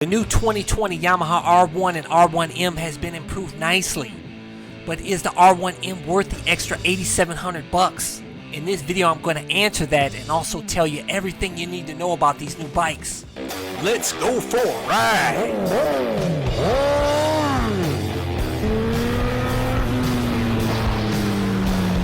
The new 2020 Yamaha R1 and R1M has been improved nicely, but is the R1M worth the extra $8,700? In this video I'm going to answer that and also tell you everything you need to know about these new bikes. Let's go for a ride!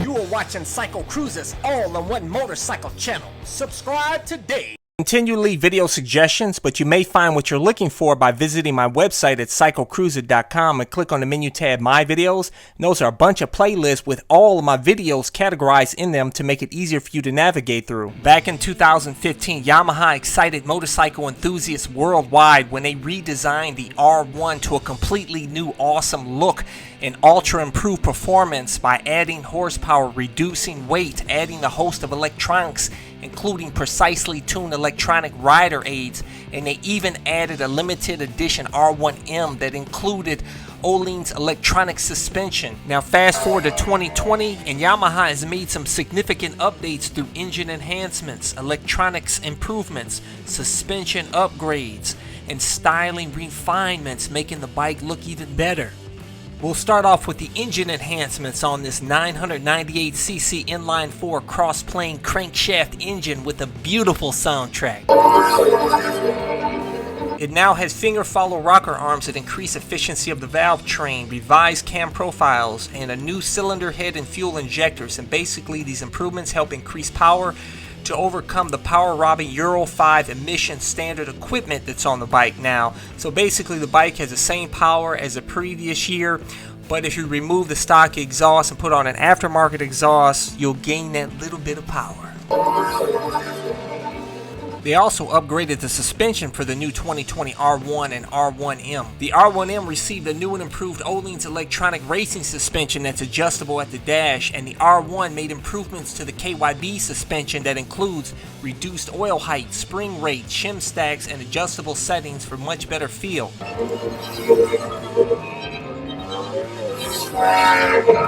You are watching CycleCruza's all-in-one motorcycle channel. Subscribe today. Continually video suggestions, but you may find what you're looking for by visiting my website at CycleCruza.com and click on the menu tab My Videos. And those are a bunch of playlists with all of my videos categorized in them to make it easier for you to navigate through. Back in 2015, Yamaha excited motorcycle enthusiasts worldwide when they redesigned the R1 to a completely new awesome look and ultra improved performance by adding horsepower, reducing weight, adding a host of electronics including precisely tuned electronic rider aids, and they even added a limited edition R1M that included Öhlins electronic suspension. Now fast forward to 2020 and Yamaha has made some significant updates through engine enhancements, electronics improvements, suspension upgrades, and styling refinements, making the bike look even better. We'll start off with the engine enhancements on this 998cc inline 4 cross-plane crankshaft engine with a beautiful soundtrack. It now has finger follow rocker arms that increase efficiency of the valve train, revised cam profiles, and a new cylinder head and fuel injectors. And basically these improvements help increase power to overcome the power-robbing Euro 5 emission standard equipment that's on the bike now. So basically the bike has the same power as the previous year, but if you remove the stock exhaust and put on an aftermarket exhaust, you'll gain that little bit of power. They also upgraded the suspension for the new 2020 R1 and R1M. The R1M received a new and improved Öhlins electronic racing suspension that's adjustable at the dash, and the R1 made improvements to the KYB suspension that includes reduced oil height, spring rate, shim stacks, and adjustable settings for much better feel.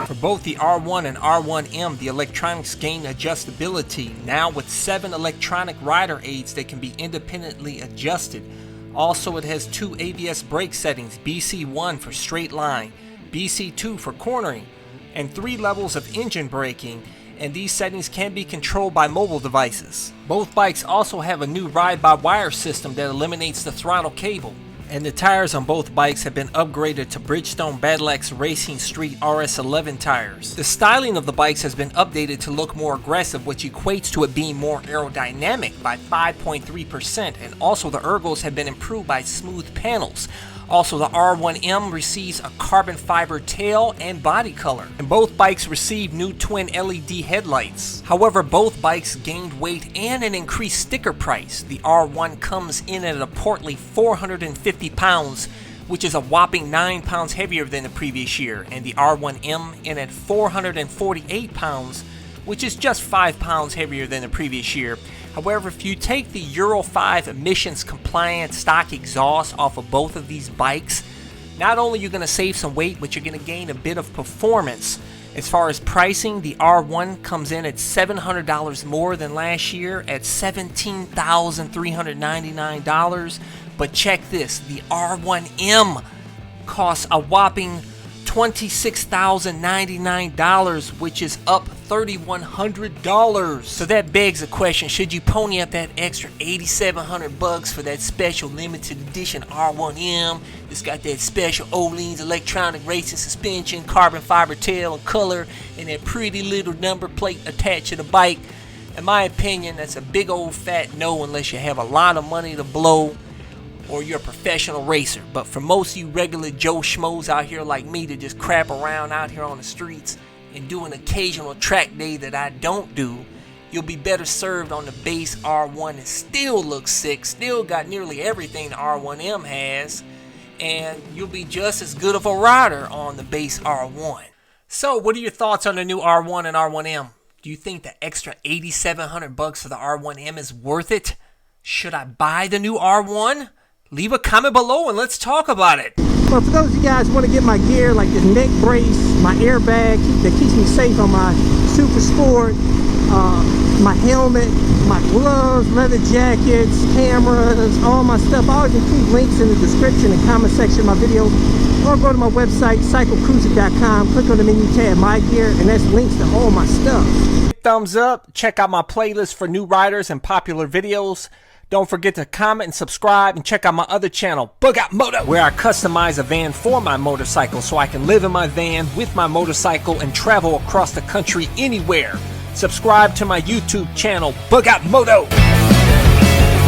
For both the R1 and R1M, the electronics gain adjustability, now with 7 electronic rider aids that can be independently adjusted. Also, it has 2 ABS brake settings, BC1 for straight line, BC2 for cornering, and 3 levels of engine braking, and these settings can be controlled by mobile devices. Both bikes also have a new ride-by-wire system that eliminates the throttle cable. And the tires on both bikes have been upgraded to Bridgestone Battle Axe Racing Street RS11 tires. The styling of the bikes has been updated to look more aggressive, which equates to it being more aerodynamic by 5.3%, and also the ergos have been improved by smooth panels. Also, the R1M receives a carbon fiber tail and body color, and both bikes receive new twin LED headlights. However, both bikes gained weight and an increased sticker price. The R1 comes in at a portly 450 pounds, which is a whopping 9 pounds heavier than the previous year, and the R1M in at 448 pounds, which is just 5 pounds heavier than the previous year. However, if you take the Euro 5 emissions compliant stock exhaust off of both of these bikes, not only are you going to save some weight, but you're going to gain a bit of performance. As far as pricing, the R1 comes in at $700 more than last year at $17,399. But check this, the R1M costs a whopping $26,099, which is up $3,100. So that begs the question, should you pony up that extra $8,700 for that special limited edition R1M? It's got that special Öhlins electronic racing suspension, carbon fiber tail and color, and that pretty little number plate attached to the bike. In my opinion, that's a big old fat no unless you have a lot of money to blow or you're a professional racer. But for most of you regular Joe Schmoes out here like me that just crap around out here on the streets and do an occasional track day that I don't do, you'll be better served on the base R1 that still looks sick, still got nearly everything the R1M has, and you'll be just as good of a rider on the base R1. So what are your thoughts on the new R1 and R1M? Do you think the extra $8,700 for the R1M is worth it? Should I buy the new R1? Leave a comment below and let's talk about it. Well, for those of you guys who want to get my gear, like this neck brace, my airbag that keeps me safe on my Super Sport, my helmet, my gloves, leather jackets, cameras, all my stuff. I always include links in the description and comment section of my videos. Or go to my website, CycleCruza.com, click on the menu tab, My Gear, and that's links to all my stuff. Thumbs up, check out my playlist for new riders and popular videos. Don't forget to comment and subscribe, and check out my other channel, Bug Out Moto, where I customize a van for my motorcycle so I can live in my van with my motorcycle and travel across the country anywhere. Subscribe to my YouTube channel, Bug Out Moto.